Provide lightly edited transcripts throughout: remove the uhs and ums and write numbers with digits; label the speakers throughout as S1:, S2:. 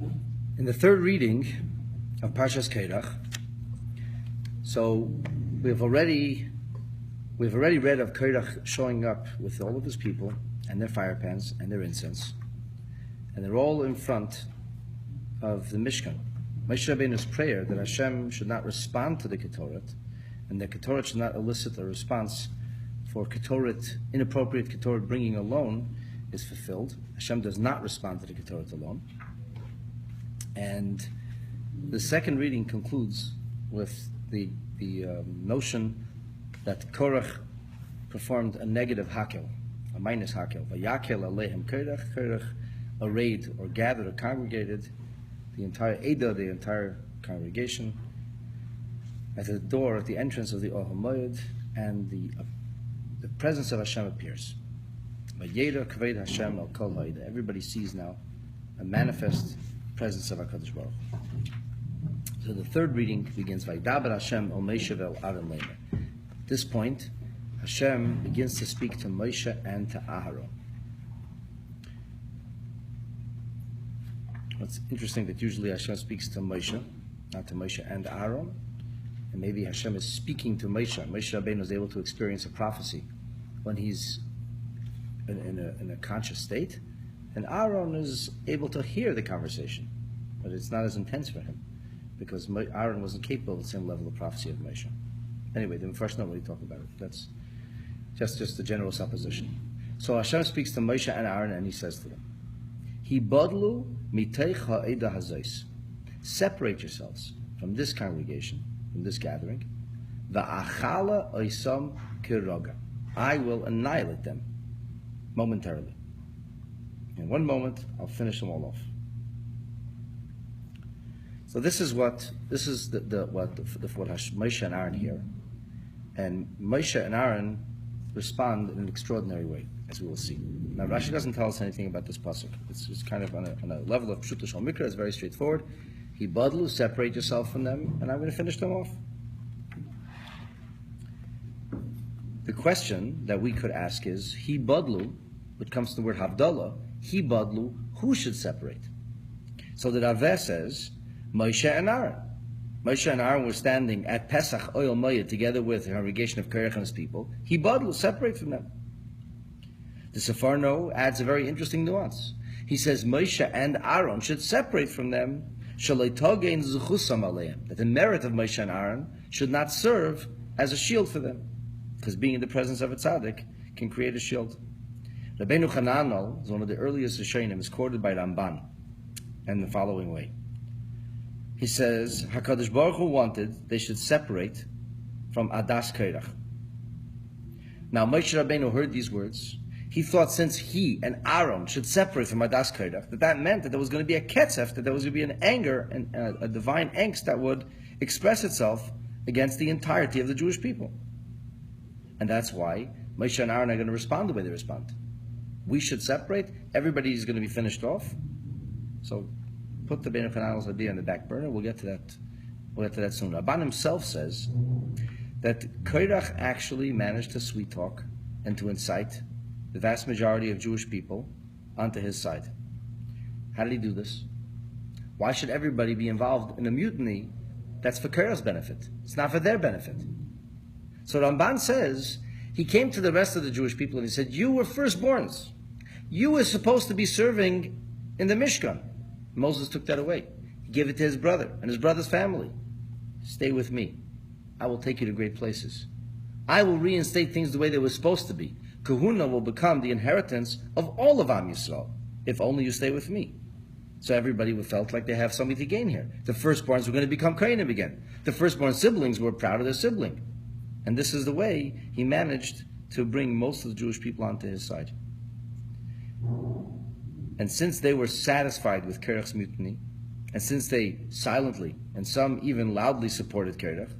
S1: In the third reading of Parshat Korach, so we've already read of Korach showing up with all of his people and their fire pans and their incense, and they're all in front of the Mishkan. Moshe Rabbeinu's prayer that Hashem should not respond to the Ketoret, and the Ketoret should not elicit a response for Ketoret, inappropriate Ketoret bringing alone, is fulfilled. Hashem does not respond to the Ketoret alone. And the second reading concludes with the notion that Korach performed a negative hakel, a minus hakel. Vayakel alehem Korach. Korach arrayed or gathered or congregated the entire Eidah, the entire congregation, at the door, at the entrance of the Ohel Moed, and the presence of Hashem appears. Vayera kved Hashem al kol ha'edah. Everybody sees now a manifest presence of HaKadosh Baruch Hu. So the third reading begins, Vaydaber Hashem el Moshe vel Aaron leimer. At this point, Hashem begins to speak to Moshe and to Aaron. It's interesting that usually Hashem speaks to Moshe, not to Moshe and Aaron. And maybe Hashem is speaking to Moshe. Moshe Rabbeinu is able to experience a prophecy when he's in a conscious state. And Aaron is able to hear the conversation, but it's not as intense for him, because Aaron wasn't capable of the same level of prophecy of Moshe. Anyway, the first not really talk about it. That's just a general supposition. So Hashem speaks to Moshe and Aaron, and he says to them, Hibadlu miteich ha'edah hazos. Separate yourselves from this congregation, from this gathering. Va'achala oisam kiroga. I will annihilate them momentarily. In one moment, I'll finish them all off. So this is what Moshe and Aaron hear, and Moshe and Aaron respond in an extraordinary way, as we will see. Now Rashi doesn't tell us anything about this pasuk. It's just kind of on a level of Pshuto Shal Mikra. It's very straightforward. Hibadlu, separate yourself from them, and I'm going to finish them off. The question that we could ask is, Hibadlu, which comes from the word Havdalah, Hibadlu, who should separate? So the Raveh says, Moshe and Aaron. Moshe and Aaron were standing at Pesach Oil Moed together with the congregation of Korach and his people. Hibadlu, separate from them. The Sefarno adds a very interesting nuance. He says Moshe and Aaron should separate from them, that the merit of Moshe and Aaron should not serve as a shield for them, because being in the presence of a tzaddik can create a shield. Rabbeinu Chananel is one of the earliest Rishonim, is quoted by Ramban in the following way. He says, HaKadosh Baruch Hu wanted they should separate from Adas Korach. Now Moshe Rabbeinu heard these words. He thought since he and Aaron should separate from Adas Korach, that meant that there was going to be a ketzef, that there was going to be an anger and a divine angst that would express itself against the entirety of the Jewish people. And that's why Moshe and Aaron are going to respond the way they respond. We should separate. Everybody is going to be finished off. So put the Bein Hananel's idea on the back burner. We'll get to that. We'll get to that soon. Rabban himself says that Korach actually managed to sweet talk and to incite the vast majority of Jewish people onto his side. How did he do this? Why should everybody be involved in a mutiny that's for Korach's benefit? It's not for their benefit. So Ramban says, he came to the rest of the Jewish people and he said, you were firstborns. You were supposed to be serving in the Mishkan. Moses took that away. He gave it to his brother and his brother's family. Stay with me. I will take you to great places. I will reinstate things the way they were supposed to be. Kahuna will become the inheritance of all of Am Yisrael, if only you stay with me. So everybody felt like they have something to gain here. The firstborns were going to become Kohanim again. The firstborn siblings were proud of their sibling. And this is the way he managed to bring most of the Jewish people onto his side. And since they were satisfied with Korach's mutiny, and since they silently, and some even loudly supported Korach,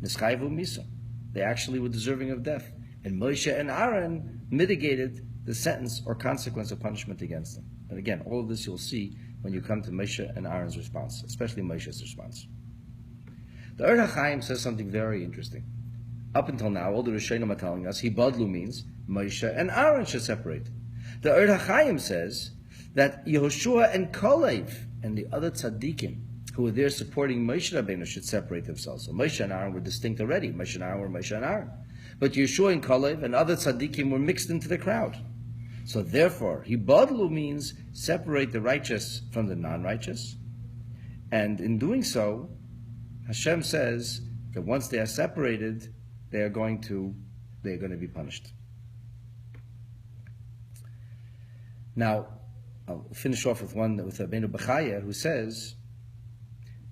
S1: Nischayvu Misa, they actually were deserving of death. And Moshe and Aaron mitigated the sentence or consequence of punishment against them. And again, all of this you'll see when you come to Moshe and Aaron's response, especially Moshe's response. The Or HaChaim says something very interesting. Up until now, all the Rishonim are telling us Hibadlu means Moshe and Aaron should separate. The Or HaChaim says that Yehoshua and Kalev and the other tzaddikim who were there supporting Moshe Rabbeinu should separate themselves. So Moshe and Aaron were distinct already. Moshe and Aaron were Moshe and Aaron. But Yeshua and Kalev and other tzaddikim were mixed into the crowd. So therefore, hibadlu means separate the righteous from the non-righteous. And in doing so, Hashem says that once they are separated, they're going to be punished. Now, I'll finish off with Rabbeinu Bechaya, who says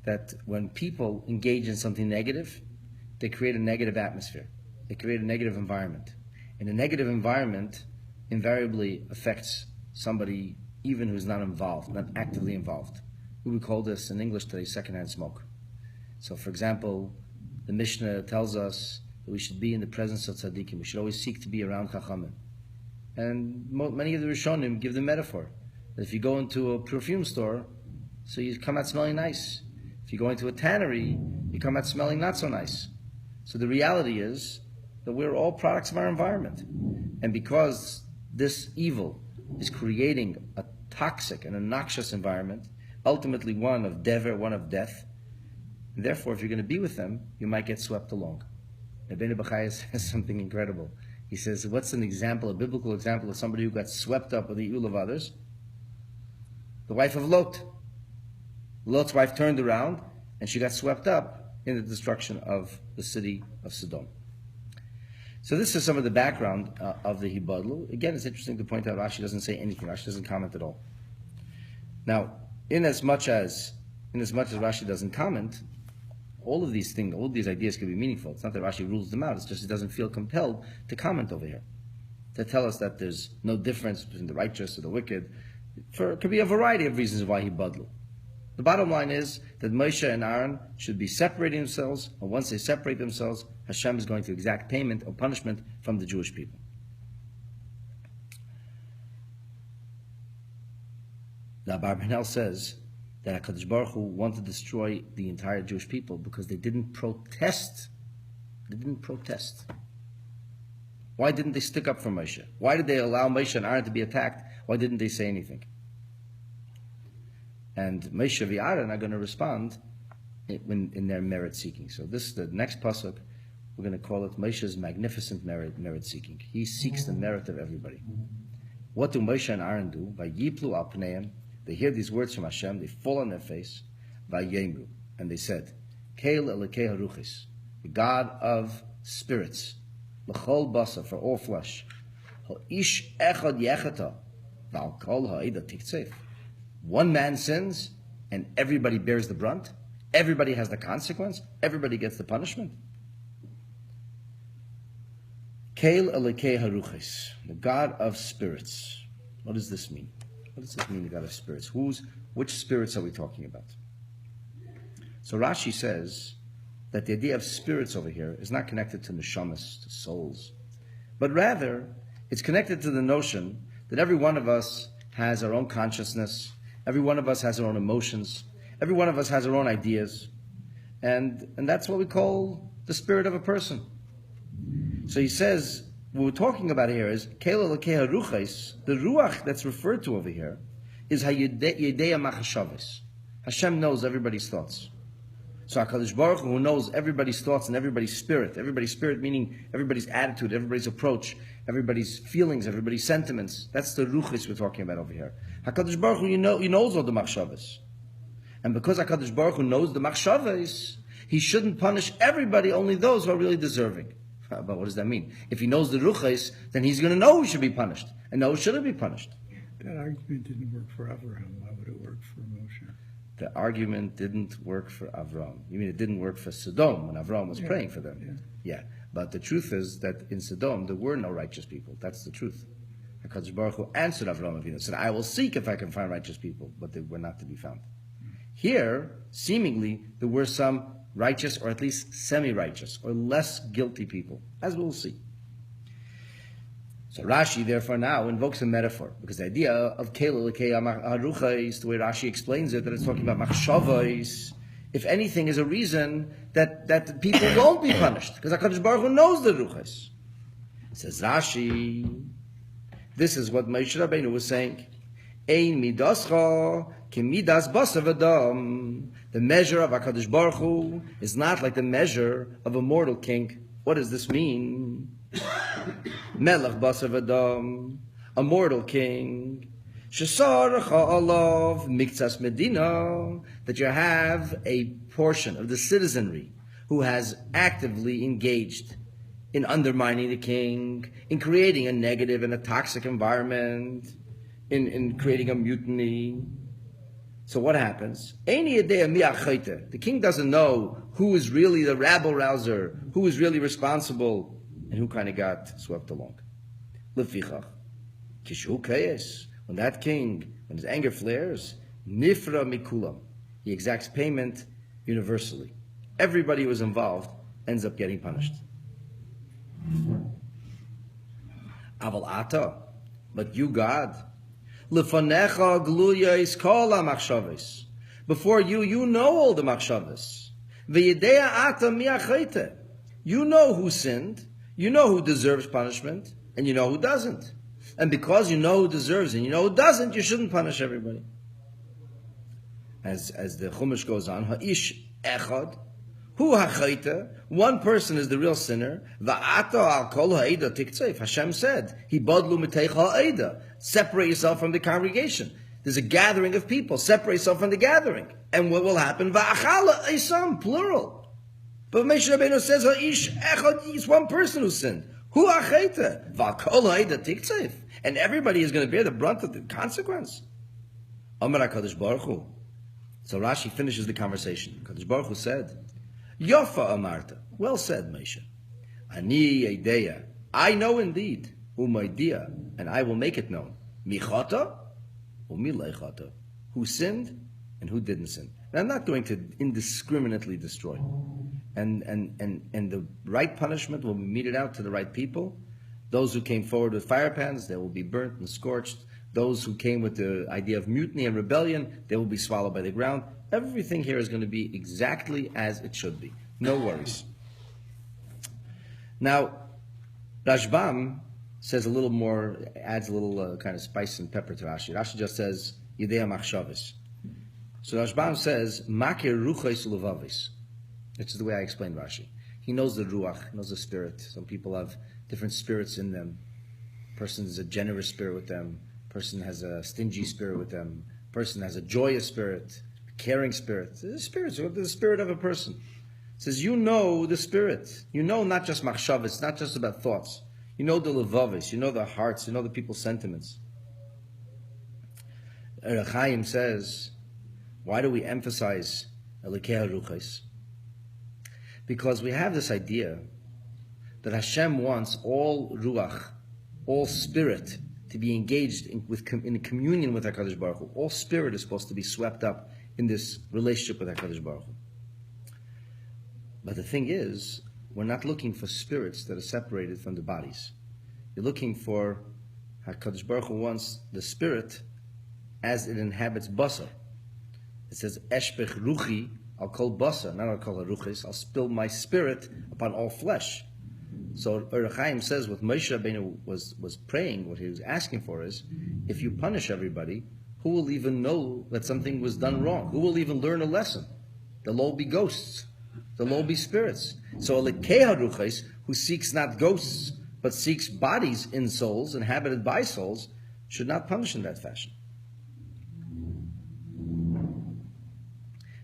S1: that when people engage in something negative, they create a negative atmosphere. They create a negative environment. And a negative environment invariably affects somebody even who's not involved, not actively involved. We would call this in English today secondhand smoke. So for example, the Mishnah tells us that we should be in the presence of tzaddikim. We should always seek to be around chachamim. And many of the Rishonim give the metaphor that if you go into a perfume store, so you come out smelling nice. If you go into a tannery, you come out smelling not so nice. So the reality is that we're all products of our environment. And because this evil is creating a toxic and a noxious environment, ultimately one of dever, one of death, and therefore if you're going to be with them, you might get swept along. Rabbeinu Bechaya says something incredible. He says, what's an example, a biblical example of somebody who got swept up with the evil of others? The wife of Lot. Lot's wife turned around and she got swept up in the destruction of the city of Sodom. So this is some of the background of the Hibadlu. Again, it's interesting to point out Rashi doesn't say anything. Rashi doesn't comment at all. Now, in as much as Rashi doesn't comment, all of these things, all of these ideas can be meaningful. It's not that Rashi rules them out. It's just he doesn't feel compelled to comment over here, to tell us that there's no difference between the righteous or the wicked. It could be a variety of reasons why he badlu. The bottom line is that Moshe and Aaron should be separating themselves, and once they separate themselves, Hashem is going to exact payment or punishment from the Jewish people. Rabbi Mendel says that HaKadosh Baruch Hu wanted to destroy the entire Jewish people because they didn't protest. They didn't protest. Why didn't they stick up for Moshe? Why did they allow Moshe and Aaron to be attacked? Why didn't they say anything? And Moshe and Aaron are going to respond in their merit seeking. So this is the next pasuk. We're going to call it Moshe's magnificent merit seeking. He seeks the merit of everybody. What do Moshe and Aaron do? Vayiplu al pneim. They hear these words from Hashem. They fall on their face. Vayemru, and they said, Keil Elokei haruchis, the God of spirits, l'chol basa, for all flesh. Ish echad yechata, v'al kol ha'ida tiktzef. One man sins, and everybody bears the brunt. Everybody has the consequence. Everybody gets the punishment. Keil Elokei haruchis, the God of spirits. What does this mean? What does this mean, the God of spirits? Which spirits are we talking about? So Rashi says that the idea of spirits over here is not connected to neshamas, to souls, but rather it's connected to the notion that every one of us has our own consciousness, every one of us has our own emotions, every one of us has our own ideas, and that's what we call the spirit of a person. So he says, what we're talking about here is Keil Elokei haruchis. The ruach that's referred to over here is Yedei machashavos. Hashem knows everybody's thoughts. So HaKadosh Baruch Hu, who knows everybody's thoughts and everybody's spirit meaning everybody's attitude, everybody's approach, everybody's feelings, everybody's sentiments. That's the ruchis we're talking about over here. HaKadosh Baruch Hu, he knows all the machshavos. And because HaKadosh Baruch Hu knows the machshavos, he shouldn't punish everybody, only those who are really deserving. But what does that mean? If he knows the ruchos, then he's going to know who should be punished, and know who shouldn't be punished.
S2: That argument didn't work for Abraham. Why would it work for Moshe?
S1: The argument didn't work for Avram. You mean it didn't work for Sodom when Avram was praying for them? Yeah. But the truth is that in Sodom there were no righteous people. That's the truth. HaKadosh Baruch Hu answered Avram Avinu, said, "I will seek if I can find righteous people," but they were not to be found. Here, seemingly, there were some righteous, or at least semi-righteous, or less guilty people, as we'll see. So Rashi, therefore, now invokes a metaphor, because the idea of Keil Elokei haruchis, the way Rashi explains it, that it's talking about machshavos, if anything, is a reason that people won't be punished, because HaKadosh Baruch Hu knows the ruchos. Says Rashi, this is what Moshe Rabbeinu was saying. Ein midascha ki midas basar v'dam. The measure of HaKadosh Baruch Hu is not like the measure of a mortal king. What does this mean? Melech basar v'dam, a mortal king. Shesaracha alav miktsas medina, that you have a portion of the citizenry who has actively engaged in undermining the king, in creating a negative and a toxic environment, in creating a mutiny. So what happens? The king doesn't know who is really the rabble-rouser, who is really responsible, and who kind of got swept along. Lefichach, kishu kayes, when that king, when his anger flares, nifra mikulam, he exacts payment universally. Everybody who was involved ends up getting punished. Aval ata, but you, God, lefanecha gluyos kol hamachshavos. Before you, you know all the machshavos. V'yidea ata mi'achayte. You know who sinned, you know who deserves punishment, and you know who doesn't. And because you know who deserves and you know who doesn't, you shouldn't punish everybody. As the Chumash goes on, ha'ish echad, hu hachayte, one person is the real sinner. Va'ata al kol ha'eda tiktseif. Hashem said, He bodlu miteicha ha'eda. Separate yourself from the congregation. There's a gathering of people. Separate yourself from the gathering. And what will happen? Va'achala isam, plural. But Moshe Rabbeinu says, ha'ish echad, it's one person who sinned. Hu ha'chayte, va'al kol ha'eda tiktseif. And everybody is going to bear the brunt of the consequence. Amar HaKadosh Baruch Hu. So Rashi finishes the conversation. HaKadosh Baruch Hu said, Yofa amarta. Well said, Moshe. Ani eideya. I know indeed. Umaydia. And I will make it known. Michata umilechata. Who sinned and who didn't sin. And I'm not going to indiscriminately destroy. And the right punishment will be meted out to the right people. Those who came forward with fire pans, they will be burnt and scorched. Those who came with the idea of mutiny and rebellion, they will be swallowed by the ground. Everything here is going to be exactly as it should be. No worries. Now, Rashbam says a little more, adds a little kind of spice and pepper to Rashi. Rashi just says, Yidea machshavis. So Rashbam says, Makir ruchais ulevavis. Which is the way I explained Rashi. He knows the ruach, knows the spirit. Some people have different spirits in them. Person has a generous spirit with them. Person has a stingy spirit with them. Person has a joyous spirit, caring spirit. The spirit of a person. It says, you know the spirit. You know not just machshavas, not just about thoughts. You know the levavis, you know the hearts, you know the people's sentiments. Chaim says, why do we emphasize elikei ruchos? Because we have this idea that Hashem wants all ruach, all spirit, to be engaged in communion with HaKadosh Baruch Hu. All spirit is supposed to be swept up in this relationship with HaKadosh Baruch Hu. But the thing is, we're not looking for spirits that are separated from the bodies. You're looking for HaKadosh Baruch Hu wants the spirit as it inhabits basar. It says, Eshbech ruchi, I'll call basar, not I'll call haruchis, I'll spill my spirit upon all flesh. So Chaim says what Moshe Rabbeinu was praying, what he was asking for is, if you punish everybody, who will even know that something was done wrong? Who will even learn a lesson? There'll all be ghosts. There'll all be spirits. So Elekei Haruchos, who seeks not ghosts, but seeks bodies in souls, inhabited by souls, should not punish in that fashion.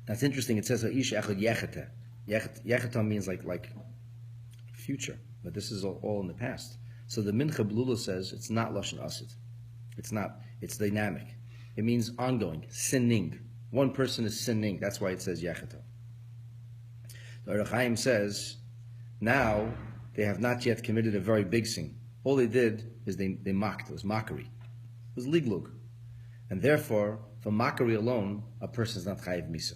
S1: That's interesting. It says Ha'ish Echad Yecheta. Yecheta means like future, but this is all in the past. So the Mincha Blula says it's not Lashon Asid. It's not. It's dynamic. It means ongoing, sinning. One person is sinning. That's why it says Yecheta. The Chaim says, now they have not yet committed a very big sin. All they did is they mocked. It was mockery. It was liglug. And therefore, for mockery alone, a person is not chayiv misa.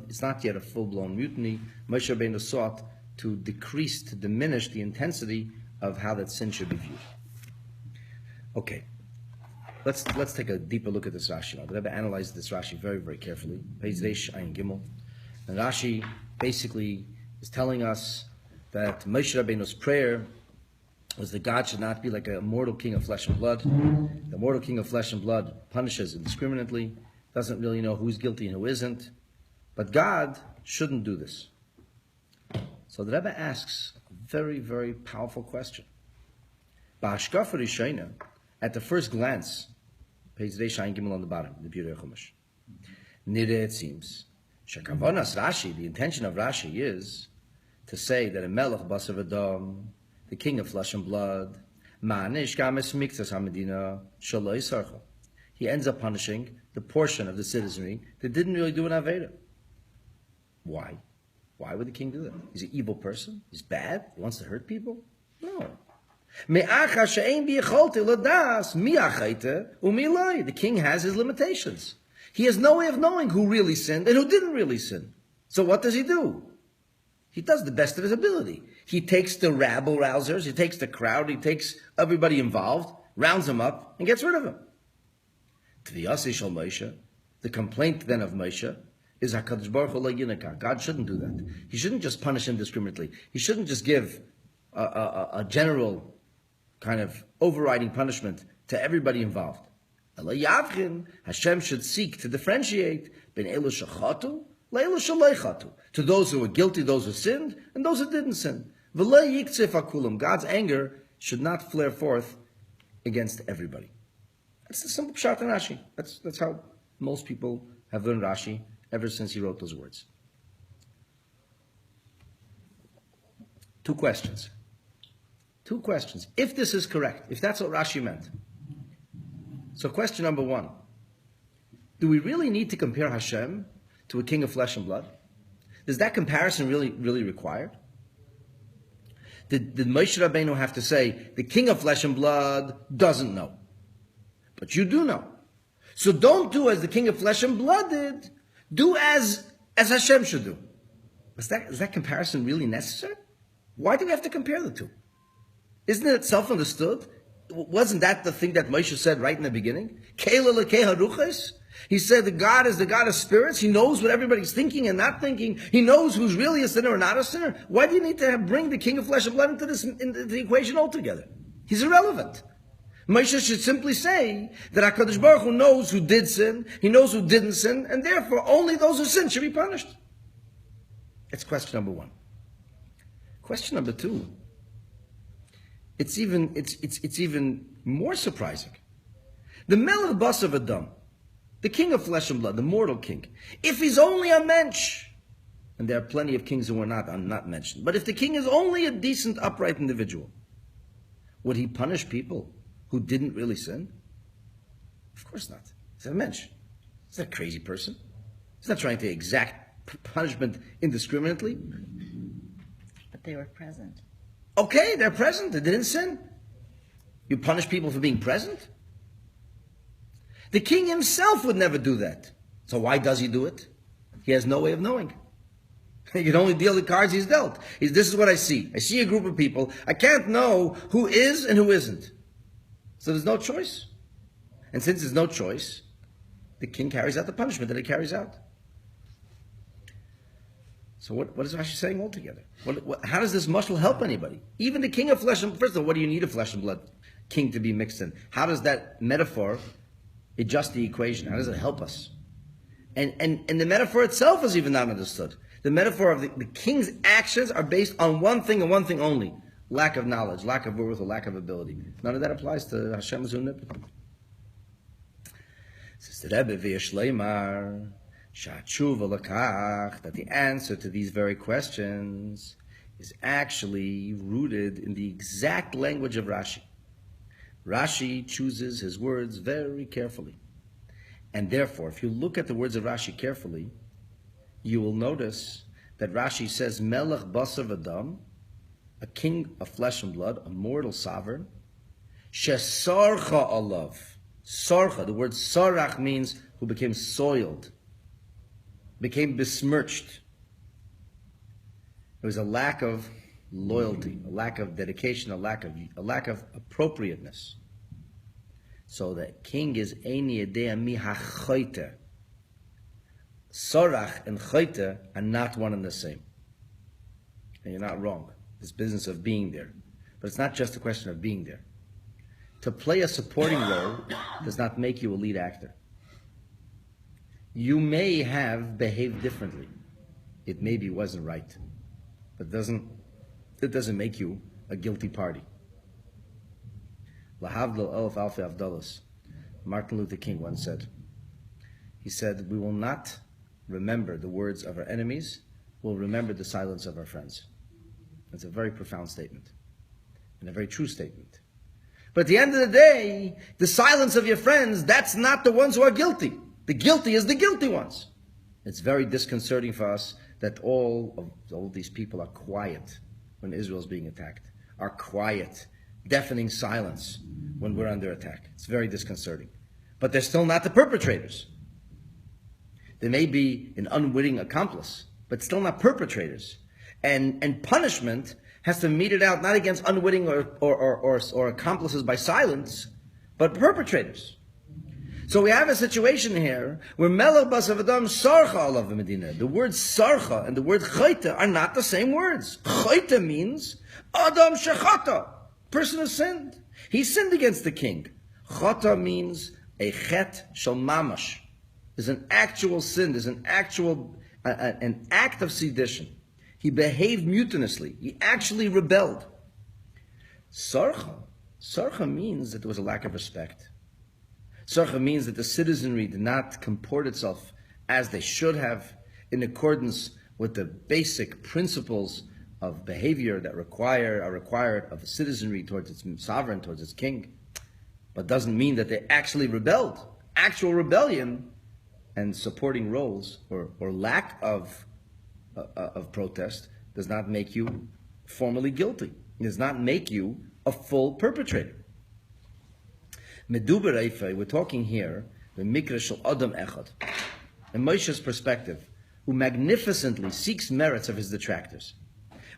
S1: It's not yet a full-blown mutiny. Moshe Rabbeinu sought to decrease, to diminish the intensity of how that sin should be viewed. Okay. Let's take a deeper look at this Rashi now. The Rebbe analyzed this Rashi very, very carefully. Page Reish Ayin Gimel. And Rashi basically is telling us that Moshe Rabbeinu's prayer was that God should not be like a mortal king of flesh and blood. The mortal king of flesh and blood punishes indiscriminately, doesn't really know who's guilty and who isn't. But God shouldn't do this. So the Rebbe asks a very, very powerful question. Ba'ashkafa Rishayna, at the first glance, page Reishayin Gimel on the bottom, the Pirei Chumash. Nire, it seems, Shekavanas Rashi, the intention of Rashi is to say that a Melech Basar V'Dam, the king of flesh and blood, Ma'anish Games Miktas HaMedina Shaloi Sarcha. He ends up punishing the portion of the citizenry that didn't really do an Aveda. Why? Why would the king do that? He's an evil person? He's bad? He wants to hurt people? No. The king has his limitations. He has no way of knowing who really sinned and who didn't really sin. So what does he do? He does the best of his ability. He takes the rabble-rousers, he takes the crowd, he takes everybody involved, rounds them up, and gets rid of them. The complaint then of Moshe is HaKadosh Baruch Hu lo yinakah. God shouldn't do that. He shouldn't just punish indiscriminately. He shouldn't just give a general kind of overriding punishment to everybody involved. Hashem should seek to differentiate ben elu shechatu le'elu shelo, to those who were guilty, those who sinned, and those who didn't sin. God's anger should not flare forth against everybody. That's the simple pshat in Rashi. That's how most people have learned Rashi ever since he wrote those words. Two questions. If this is correct, if that's what Rashi meant. So question number one. Do we really need to compare Hashem to a king of flesh and blood? Is that comparison really required? Did Moshe Rabbeinu have to say, the king of flesh and blood doesn't know? But you do know. So don't do as the king of flesh and blood did. Do as Hashem should do. Is that comparison really necessary? Why do we have to compare the two? Isn't it self-understood? Wasn't that the thing that Moshe said right in the beginning? He said that God is the God of spirits. He knows what everybody's thinking and not thinking. He knows who's really a sinner or not a sinner. Why do you need to bring the king of flesh and blood into the equation altogether? He's irrelevant. Moshe should simply say that HaKadosh Baruch Hu knows who did sin, he knows who didn't sin, and therefore only those who sin should be punished. That's question number one. Question number two. It's even more surprising. The Melech Basar V'Dam, the king of flesh and blood, the mortal king, if he's only a mensch, and there are plenty of kings who are not mentioned, but if the king is only a decent, upright individual, would he punish people who didn't really sin? Of course not. He's a mensch. He's not a crazy person. He's not trying to exact punishment indiscriminately.
S3: But they were present.
S1: Okay, they're present. They didn't sin. You punish people for being present? The king himself would never do that. So why does he do it? He has no way of knowing. He can only deal the cards he's dealt. This is what I see. I see a group of people. I can't know who is and who isn't. So there's no choice. And since there's no choice, the king carries out the punishment that he carries out. So what is Rashi saying altogether? How does this mashal help anybody? Even the king of flesh and blood. First of all, what do you need a flesh and blood king to be mixed in? How does that metaphor adjust the equation? How does it help us? And the metaphor itself is even not understood. The metaphor of the king's actions are based on one thing and one thing only: lack of knowledge, lack of worth, or lack of ability. None of that applies to Hashem's omnipotence. Says the Rebbe V'yeshleimar Sha'atshuva Lakach, that the answer to these very questions is actually rooted in the exact language of Rashi. Rashi chooses his words very carefully. And therefore, if you look at the words of Rashi carefully, you will notice that Rashi says, Melech Basar V'Dam, a king of flesh and blood, a mortal sovereign, Shesarcha alav. Sarcha, the word sarach means who became soiled, became besmirched. There was a lack of loyalty, a lack of dedication, a lack of appropriateness. So the king is Eini Yedea Mi HaChoyte. Sarach and Choyte are not one and the same. And you're not wrong. This business of being there. But it's not just a question of being there. To play a supporting role does not make you a lead actor. You may have behaved differently. It maybe wasn't right. But it doesn't make you a guilty party. Lahavdil elf alfi avdalas. Martin Luther King once said, he said, we will not remember the words of our enemies, we'll remember the silence of our friends. That's a very profound statement, and a very true statement. But at the end of the day, the silence of your friends, that's not the ones who are guilty. The guilty is the guilty ones. It's very disconcerting for us that all these people are quiet when Israel is being attacked, are quiet, deafening silence when we're under attack. It's very disconcerting. But they're still not the perpetrators. They may be an unwitting accomplice, but still not perpetrators. And punishment has to mete it out not against unwitting or accomplices by silence, but perpetrators. So we have a situation here where Melech Basav Adam Sarcha Alav Medina. The word Sarcha and the word Chayta are not the same words. Chayta means Adam Shechata, person who sinned. He sinned against the king. Chata means a chet shel mamash. There's an actual sin. There's an actual an act of sedition. He behaved mutinously. He actually rebelled. Sarcha means that there was a lack of respect. Sarcha means that the citizenry did not comport itself as they should have in accordance with the basic principles of behavior that are required of a citizenry towards its sovereign, towards its king. But doesn't mean that they actually rebelled. Actual rebellion and supporting roles or lack of protest does not make you formally guilty. It does not make you a full perpetrator. Meduber Eifei, we're talking here, the Mikra Shel Adam Echad, in Moshe's perspective, who magnificently seeks merits of his detractors.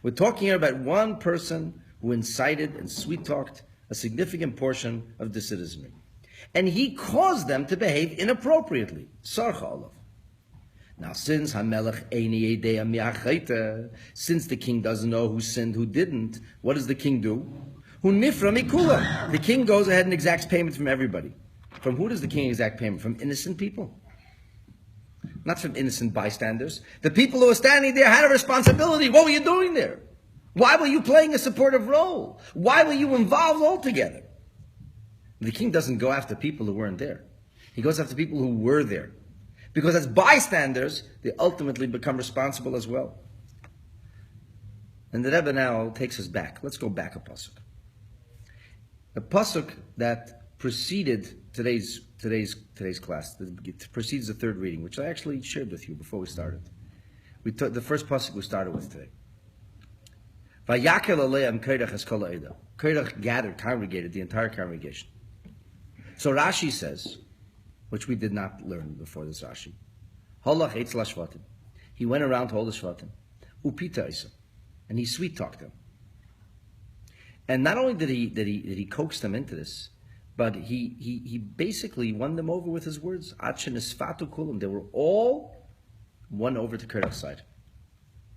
S1: We're talking here about one person who incited and sweet-talked a significant portion of the citizenry. And he caused them to behave inappropriately. Sarcha Olav. Now, since Hamelech Eini Yedei Mi'achayta, since the king doesn't know who sinned, who didn't, what does the king do? Hu nifra mikula. The king goes ahead and exacts payment from everybody. From who does the king exact payment? From innocent people. Not from innocent bystanders. The people who were standing there had a responsibility. What were you doing there? Why were you playing a supportive role? Why were you involved altogether? The king doesn't go after people who weren't there. He goes after people who were there. Because as bystanders, they ultimately become responsible as well. And the Rebbe now takes us back. Let's go back a pasuk. The pasuk that preceded today's class, it precedes the third reading, which I actually shared with you before we started. We took the first pasuk we started with today. Vayakel aleim Korach es kol ha'eda. Korach congregated the entire congregation. So Rashi says, which we did not learn before this Rashi, Holach eitz lashvatim. He went around to all the shvatim, upita isa, and he sweet talked them. And not only did he coax them into this, but he basically won them over with his words. Achenisfatu kulam. They were all won over to Korach's side.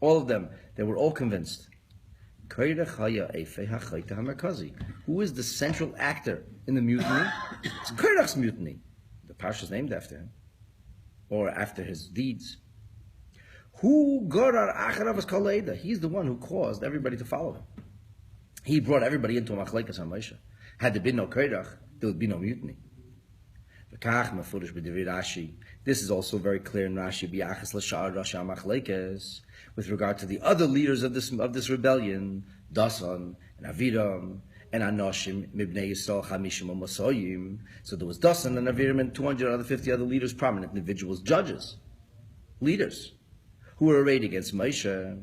S1: All of them. They were all convinced. Who is the central actor in the mutiny? It's Korach's mutiny. The parsha is named after him, or after his deeds. Who gorar acharav es kol ha'eda? He's the one who caused everybody to follow him. He brought everybody into a machlekes on Moshe. Had there been no Korach, there would be no mutiny. This is also very clear in Rashi. With regard to the other leaders of this rebellion, Dasan and Aviram and Anoshim, Mibnei Yisrael, Chamishim and Mosoyim. So there was Dasan and Aviram and 250 other leaders, prominent individuals, judges, leaders, who were arrayed against Moshe.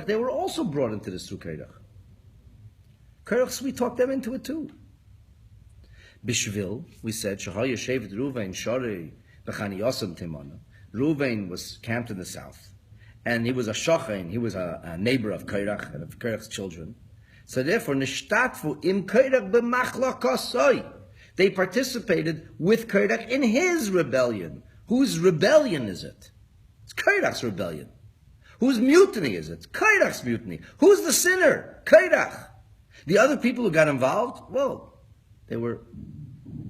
S1: They were also brought into this through Korach. Korach, we talked them into it too. Bishvil, we said, Reuven was camped in the south, and he was a shachain, he was a neighbor of Korach and of Korach's children. So therefore, nishtatfu im Korach b'machlokosoi. They participated with Korach in his rebellion. Whose rebellion is it? It's Korach's rebellion. Whose mutiny is it? Korach's mutiny. Who's the sinner? Korach. The other people who got involved, well, they were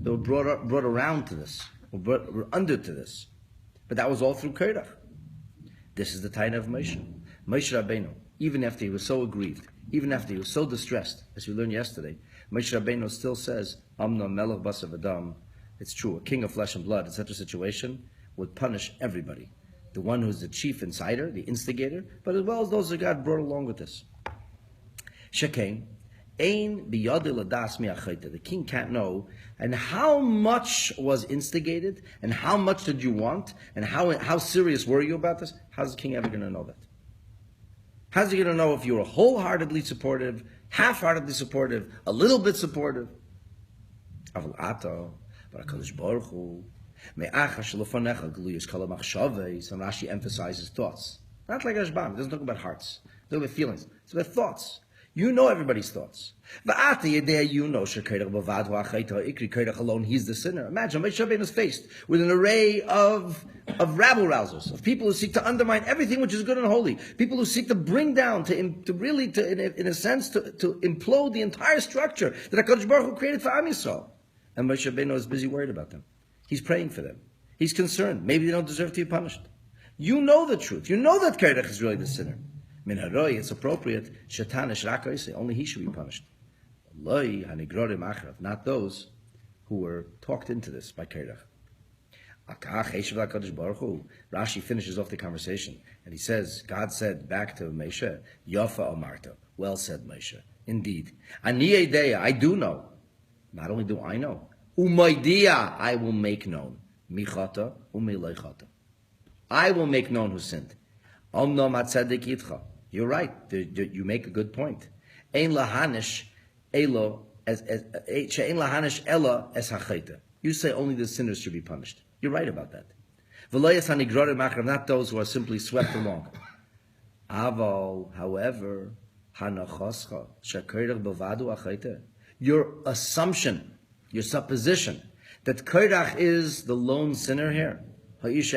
S1: brought around to this, were under to this. But that was all through Korach. This is the time of Moshe. Moshe Rabbeinu, even after he was so aggrieved, even after he was so distressed, as we learned yesterday, Moshe Rabbeinu still says, Amna melech basav adam. It's true, a king of flesh and blood in such a situation would punish everybody. The one who's the chief insider, the instigator, but as well as those that God brought along with this. Shekain, ein biyadi ladas mi'achayta. The king can't know, and how much was instigated, and how much did you want, and how serious were you about this? How's the king ever going to know that? How's he going to know if you were wholeheartedly supportive, half-heartedly supportive, a little bit supportive? Aval ato, but HaKadosh Baruch Hu, me'acha shelefanecha geluyos kol hamachshavos, and Rashi emphasizes thoughts. Not like Rashbam, it doesn't talk about hearts, it doesn't talk about feelings, it's about thoughts. You know everybody's thoughts. Va'ata yedei, you know shekorach bavad ha'achayta ha'ikri, korach alone, he's the sinner. Imagine, Moshe Rabbeinu is faced with an array of rabble-rousers, of people who seek to undermine everything which is good and holy, people who seek to bring down, in a sense, to implode the entire structure that HaKadosh Baruch Hu created for Am Yisrael. And Moshe Rabbeinu is busy worried about them. He's praying for them. He's concerned. Maybe they don't deserve to be punished. You know the truth. You know that Korach is really the sinner. Min haroi, it's appropriate. Shatanish rakaise, only he should be punished. Loi hanigrorim achrav, not those who were talked into this by Korach. Rashi finishes off the conversation and he says, God said back to Moshe, Yafa Amarta, well said Moshe. Indeed. Ani edeya, I do know. Not only do I know, Umaydiya, I will make known. Michata umileichata. I will make known who sinned. Omnom atzadik yitcha. You're right. You make a good point. Ein lahanish elo she'ein lahanish ela es hachayta. You say only the sinners should be punished. You're right about that. V'loyas hanigrorim achrav, not those who are simply swept along. Aval, however, hanachoscha shekorach bavadu achayta. Your assumption, your supposition that Korach is the lone sinner here, it's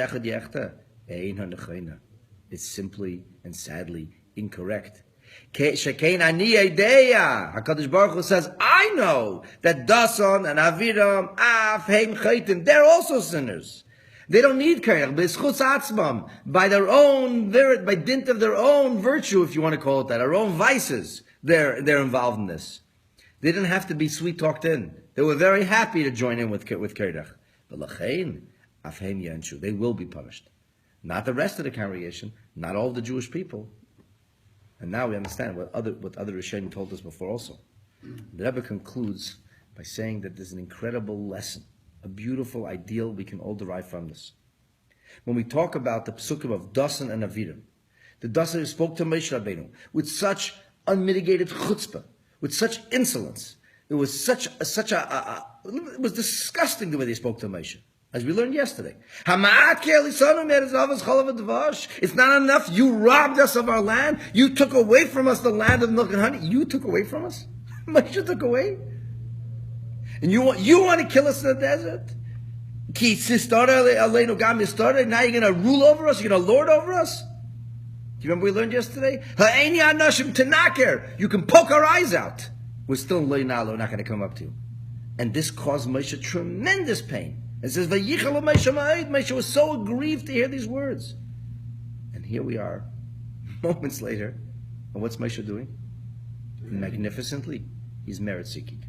S1: simply and sadly incorrect. HaKadosh Baruch Hu says, I know that Dasan and Aviram, Af, Heim, Chaitim, they're also sinners. They don't need Korach, by their own, by dint of their own virtue, if you want to call it that, their own vices, they're involved in this. They didn't have to be sweet-talked in. They were very happy to join in with Korach. But Lachein, Afhem Yenshu, they will be punished. Not the rest of the congregation, not all of the Jewish people. And now we understand what other Rishonim told us before also. The Rebbe concludes by saying that there's an incredible lesson, a beautiful ideal we can all derive from this. When we talk about the psukim of Dasan and Aviram, the Dasan spoke to Moshe Rabbeinu with such unmitigated chutzpah, with such insolence. It was it was disgusting the way they spoke to Moshe, as we learned yesterday. It's not enough. You robbed us of our land. You took away from us the land of milk and honey. You took away from us. Moshe took away. And you want to kill us in the desert? Now you're going to rule over us? You're going to lord over us? Do you remember we learned yesterday? You can poke our eyes out. We're still in Loinalo, we're not going to come up to you. And this caused Moshe tremendous pain. It says, Moshe was so aggrieved to hear these words. And here we are, moments later. And what's Moshe doing? Magnificently, he's merit-seeking.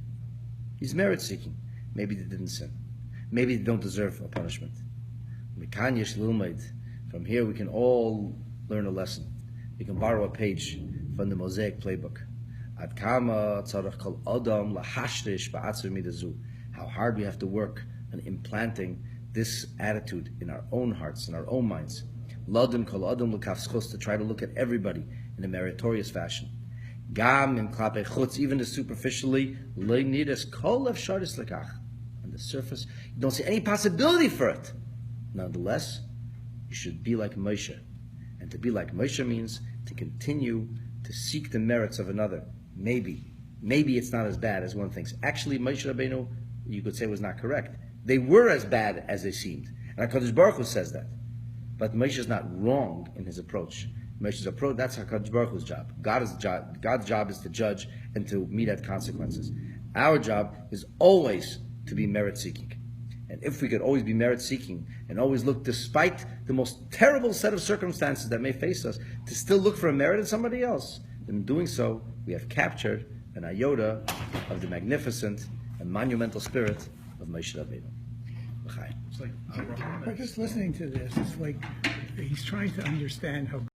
S1: He's merit-seeking. Maybe they didn't sin. Maybe they don't deserve a punishment. From here we can all learn a lesson. We can borrow a page from the Mosaic playbook. How hard we have to work on implanting this attitude in our own hearts, in our own minds. To try to look at everybody in a meritorious fashion. Even as superficially, on the surface, you don't see any possibility for it. Nonetheless, you should be like Moshe. And to be like Moshe means to continue to seek the merits of another. Maybe it's not as bad as one thinks. Actually, Moshe Rabbeinu, you could say, was not correct. They were as bad as they seemed. And HaKadosh Baruch Hu says that. But Moshe is not wrong in his approach. Moshe's approach. That's HaKadosh Baruch Hu's job. God's job is to judge and to mete out consequences. Our job is always to be merit-seeking. And if we could always be merit-seeking and always look, despite the most terrible set of circumstances that may face us, to still look for a merit in somebody else, then in doing so, we have captured an iota of the magnificent and monumental spirit of Moshe Rabbeinu.
S2: But just listening to this, it's like he's trying to understand how